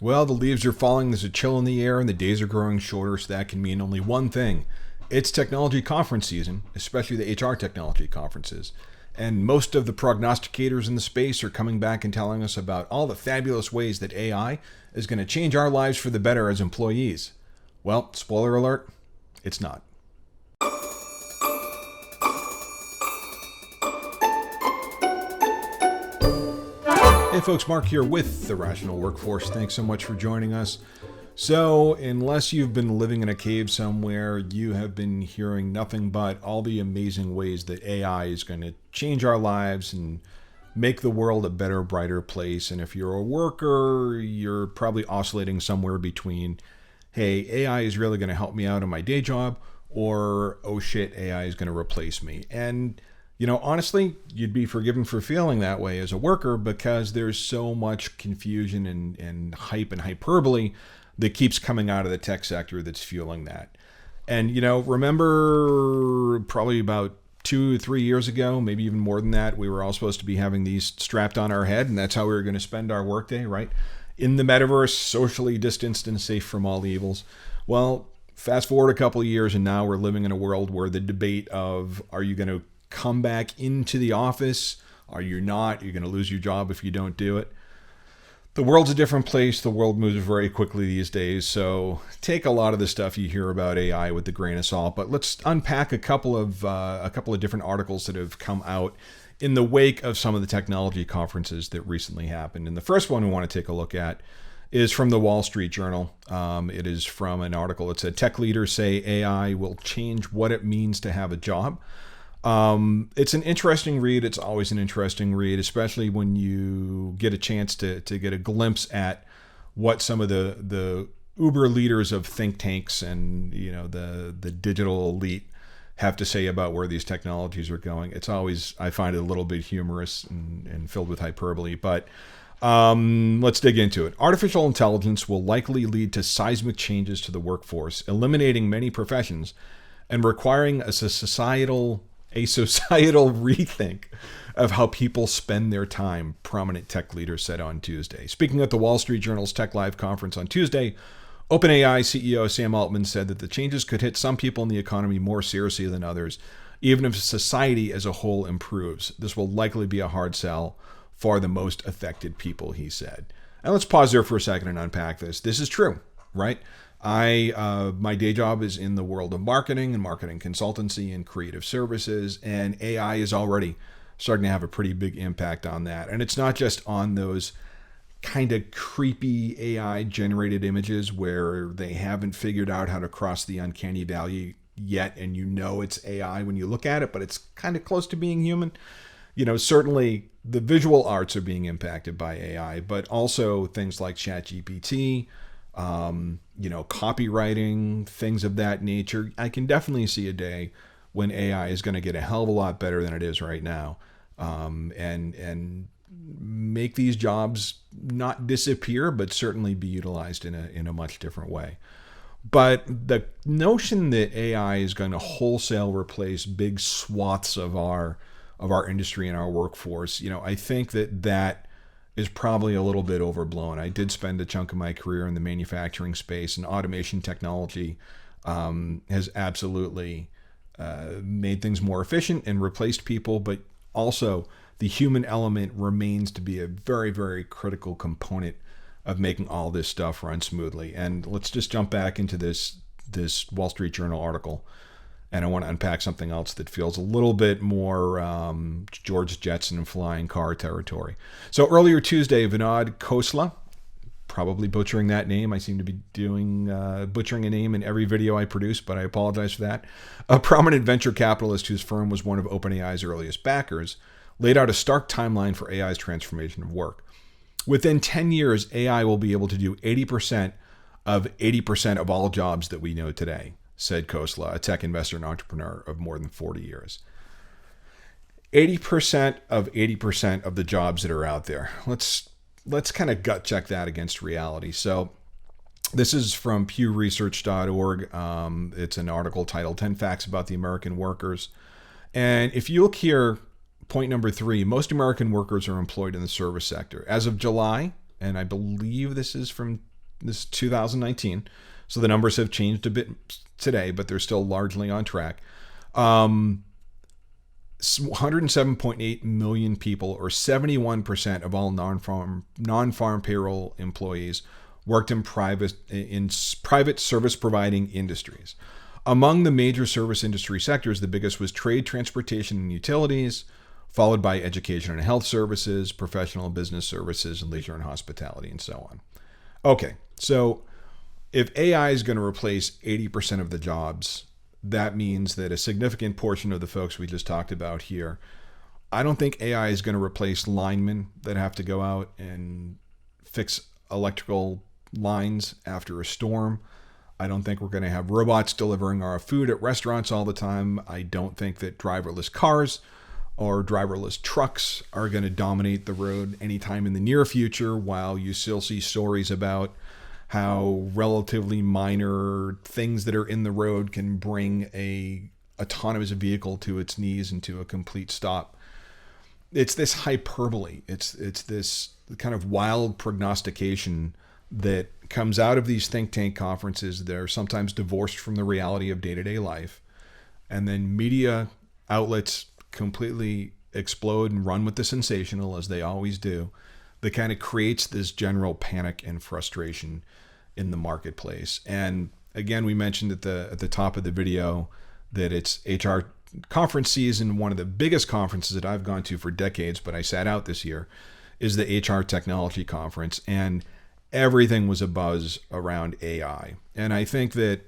Well, the leaves are falling, there's a chill in the air, and the days are growing shorter, so that can mean only one thing. It's technology conference season, especially the HR technology conferences. And most of the prognosticators in the space are coming back and telling us about all the fabulous ways that AI is going to change our lives for the better as employees. Well, spoiler alert, it's not. Hey folks, Mark here with The Rational Workforce. Thanks so much for joining us. So, unless you've been living in a cave somewhere, you have been hearing nothing but all the amazing ways that AI is going to change our lives and make the world a better, brighter place. And if you're a worker, you're probably oscillating somewhere between, hey, AI is really going to help me out in my day job, or, oh shit, AI is going to replace me. And honestly, you'd be forgiven for feeling that way as a worker because there's so much confusion and hype and hyperbole that keeps coming out of the tech sector that's fueling that. And, remember probably about 2 or 3 years ago, maybe even more than that, we were all supposed to be having these strapped on our head, and that's how we were going to spend our workday, right? In the metaverse, socially distanced and safe from all evils. Well, fast forward a couple of years, and now we're living in a world where the debate of, are you going to come back into the office? Are you not? You're going to lose your job if you don't do it. The world's a different place. The world moves very quickly these days. So take a lot of the stuff you hear about AI with a grain of salt. But let's unpack a couple of different articles that have come out in the wake of some of the technology conferences that recently happened. And the first one we want to take a look at is from the Wall Street Journal. It is from an article that said, "Tech leaders say AI will change what it means to have a job." It's an interesting read. It's always an interesting read, especially when you get a chance to get a glimpse at what some of the uber leaders of think tanks and the digital elite have to say about where these technologies are going. It's always, I find it a little bit humorous and filled with hyperbole, but let's dig into it. Artificial intelligence will likely lead to seismic changes to the workforce, eliminating many professions and requiring a societal rethink of how people spend their time, prominent tech leaders said on Tuesday. Speaking at the Wall Street Journal's Tech Live conference on Tuesday, OpenAI CEO Sam Altman said that the changes could hit some people in the economy more seriously than others, even if society as a whole improves. This will likely be a hard sell for the most affected people, he said. And let's pause there for a second and unpack this. This is true, right? My day job is in the world of marketing and marketing consultancy and creative services, and AI is already starting to have a pretty big impact on that. And it's not just on those kind of creepy AI generated images where they haven't figured out how to cross the uncanny valley yet, and it's AI when you look at it, but it's kind of close to being human. Certainly the visual arts are being impacted by AI, but also things like ChatGPT, copywriting, things of that nature. I can definitely see a day when AI is going to get a hell of a lot better than it is right now, and make these jobs not disappear, but certainly be utilized in a much different way. But the notion that AI is going to wholesale replace big swaths of our industry and our workforce, I think that is probably a little bit overblown. I did spend a chunk of my career in the manufacturing space, and automation technology has absolutely made things more efficient and replaced people, but also the human element remains to be a very, very critical component of making all this stuff run smoothly. And let's just jump back into this Wall Street Journal article. And I want to unpack something else that feels a little bit more George Jetson flying car territory. So earlier Tuesday, Vinod Khosla, probably butchering that name. I seem to be doing butchering a name in every video I produce, but I apologize for that. A prominent venture capitalist whose firm was one of OpenAI's earliest backers, laid out a stark timeline for AI's transformation of work. Within 10 years, AI will be able to do 80% of all jobs that we know today, said Khosla, a tech investor and entrepreneur of more than 40 years. 80% of the jobs that are out there. Let's kind of gut check that against reality. So this is from pewresearch.org. It's an article titled 10 Facts About the American Workers. And if you look here, point number 3, most American workers are employed in the service sector. As of July, and I believe this is from this is 2019, so the numbers have changed a bit today, but they're still largely on track. 107.8 million people, or 71% of all non-farm payroll employees, worked in private service providing industries. Among the major service industry sectors, the biggest was trade, transportation, and utilities, followed by education and health services, professional and business services, and leisure and hospitality, and so on. Okay, so if AI is going to replace 80% of the jobs, that means that a significant portion of the folks we just talked about here, I don't think AI is going to replace linemen that have to go out and fix electrical lines after a storm. I don't think we're going to have robots delivering our food at restaurants all the time. I don't think that driverless cars or driverless trucks are going to dominate the road anytime in the near future, while you still see stories about how relatively minor things that are in the road can bring a autonomous vehicle to its knees and to a complete stop. It's this hyperbole. It's this kind of wild prognostication that comes out of these think tank conferences that are sometimes divorced from the reality of day-to-day life. And then media outlets completely explode and run with the sensational, as they always do. That kind of creates this general panic and frustration in the marketplace. And again, we mentioned at the top of the video that it's HR conference season. One of the biggest conferences that I've gone to for decades, but I sat out this year, is the HR Technology Conference. And everything was abuzz around AI. And I think that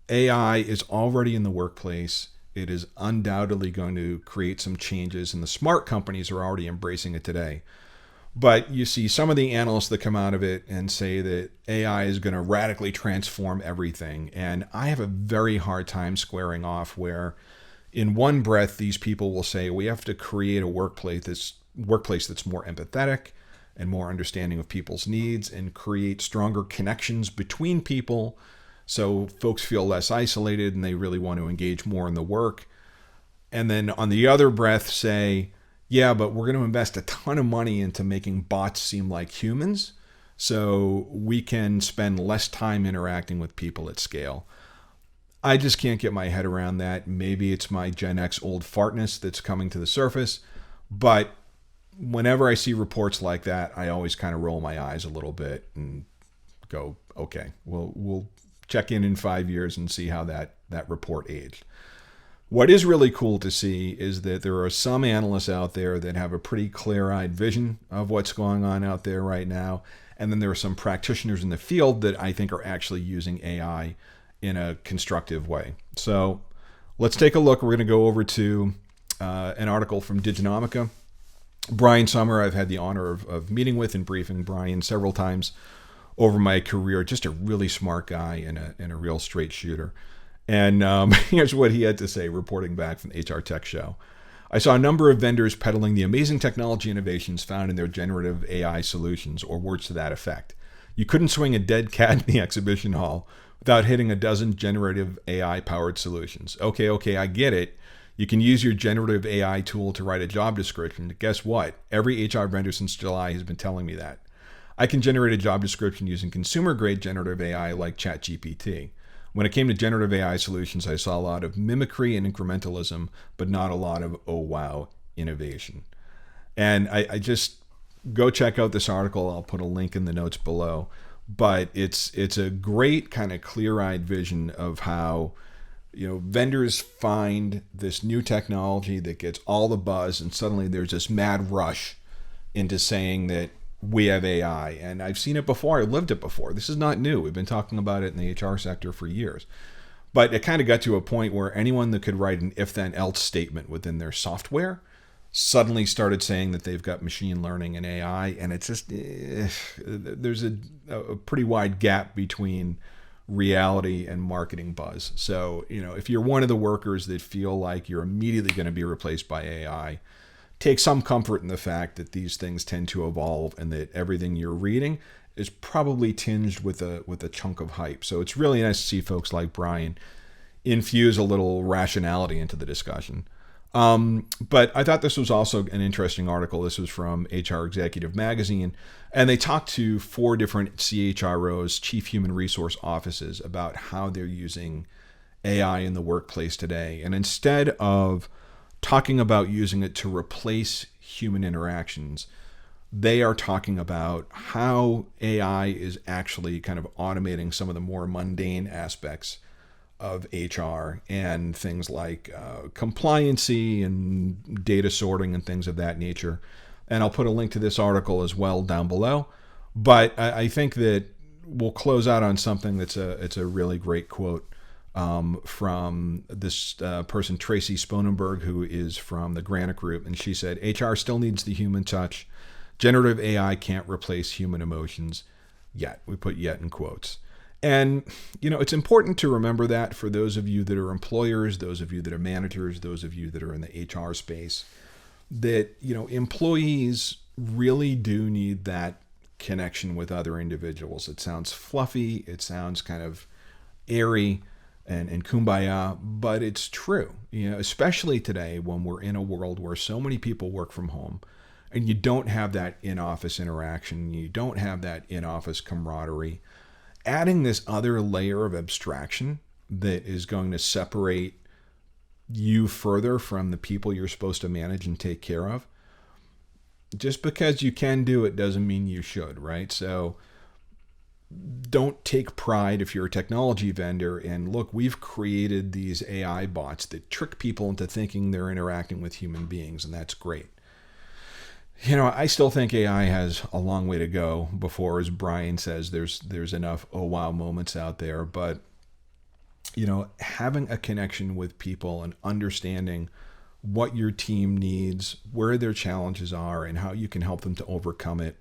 AI is already in the workplace. It is undoubtedly going to create some changes, and the smart companies are already embracing it today. But you see some of the analysts that come out of it and say that AI is going to radically transform everything. And I have a very hard time squaring off where in one breath, these people will say we have to create a workplace that's more empathetic and more understanding of people's needs, and create stronger connections between people so folks feel less isolated and they really want to engage more in the work. And then on the other breath say, yeah, but we're going to invest a ton of money into making bots seem like humans so we can spend less time interacting with people at scale. I just can't get my head around that. Maybe it's my Gen X old fartness that's coming to the surface, but whenever I see reports like that, I always kind of roll my eyes a little bit and go, okay, we'll check in 5 years and see how that report aged. What is really cool to see is that there are some analysts out there that have a pretty clear-eyed vision of what's going on out there right now. And then there are some practitioners in the field that I think are actually using AI in a constructive way. So let's take a look. We're going to go over to an article from Diginomica. Brian Sommer, I've had the honor of meeting with and briefing Brian several times over my career. Just a really smart guy and a real straight shooter. And here's what he had to say, reporting back from the HR Tech Show. I saw a number of vendors peddling the amazing technology innovations found in their generative AI solutions, or words to that effect. You couldn't swing a dead cat in the exhibition hall without hitting a dozen generative AI-powered solutions. Okay, I get it. You can use your generative AI tool to write a job description. Guess what? Every HR vendor since July has been telling me that. I can generate a job description using consumer-grade generative AI like ChatGPT. When it came to generative AI solutions, I saw a lot of mimicry and incrementalism, but not a lot of, oh wow, innovation. And I just go check out this article. I'll put a link in the notes below. But it's a great kind of clear-eyed vision of how vendors find this new technology that gets all the buzz, and suddenly there's this mad rush into saying that we have AI. And I've seen it before. I lived it before. This is not new. We've been talking about it in the HR sector for years. But it kind of got to a point where anyone that could write an if-then-else statement within their software suddenly started saying that they've got machine learning and AI. And it's just, there's a pretty wide gap between reality and marketing buzz. So, if you're one of the workers that feel like you're immediately going to be replaced by AI, take some comfort in the fact that these things tend to evolve and that everything you're reading is probably tinged with a chunk of hype. So it's really nice to see folks like Brian infuse a little rationality into the discussion. But I thought this was also an interesting article. This was from HR Executive Magazine, and they talked to 4 different CHROs, Chief Human Resource Offices, about how they're using AI in the workplace today. And instead of talking about using it to replace human interactions, they are talking about how AI is actually kind of automating some of the more mundane aspects of HR and things like compliancy and data sorting and things of that nature. And I'll put a link to this article as well down below. But I think that we'll close out on something it's a really great quote from this person, Tracy Sponenberg, who is from the Granite Group. And she said, HR still needs the human touch. Generative AI can't replace human emotions yet. We put yet in quotes. And, it's important to remember that for those of you that are employers, those of you that are managers, those of you that are in the HR space, that, employees really do need that connection with other individuals. It sounds fluffy. It sounds kind of airy and kumbaya, but it's true, especially today when we're in a world where so many people work from home and you don't have that in-office interaction. You don't have that in-office camaraderie. Adding this other layer of abstraction that is going to separate you further from the people you're supposed to manage and take care of. Just because you can do it doesn't mean you should, right? So don't take pride if you're a technology vendor and look, we've created these AI bots that trick people into thinking they're interacting with human beings, and that's great. I still think AI has a long way to go before, as Brian says, there's enough oh wow moments out there. But, having a connection with people and understanding what your team needs, where their challenges are, and how you can help them to overcome it,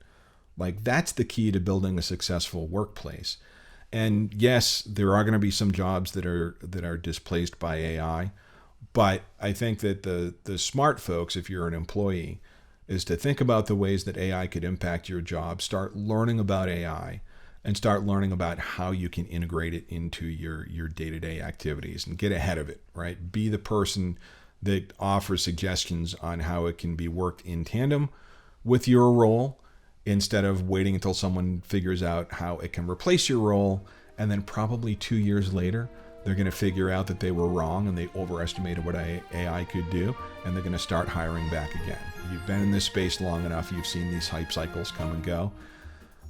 like that's the key to building a successful workplace. And yes, there are going to be some jobs that are displaced by AI, but I think that the smart folks, if you're an employee, is to think about the ways that AI could impact your job, start learning about AI, and start learning about how you can integrate it into your day-to-day activities and get ahead of it, right? Be the person that offers suggestions on how it can be worked in tandem with your role instead of waiting until someone figures out how it can replace your role, and then probably 2 years later, they're going to figure out that they were wrong and they overestimated what AI could do, and they're going to start hiring back again. You've been in this space long enough. You've seen these hype cycles come and go.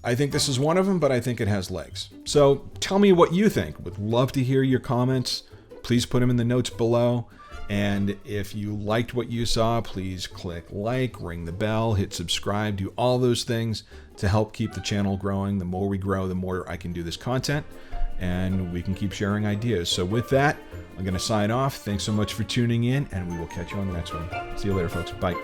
I think this is one of them, but I think it has legs. So tell me what you think. Would love to hear your comments. Please put them in the notes below. And if you liked what you saw, please click like, ring the bell, hit subscribe, do all those things to help keep the channel growing. The more we grow, the more I can do this content, and we can keep sharing ideas. So with that, I'm going to sign off. Thanks so much for tuning in, and we will catch you on the next one. See you later, folks. Bye.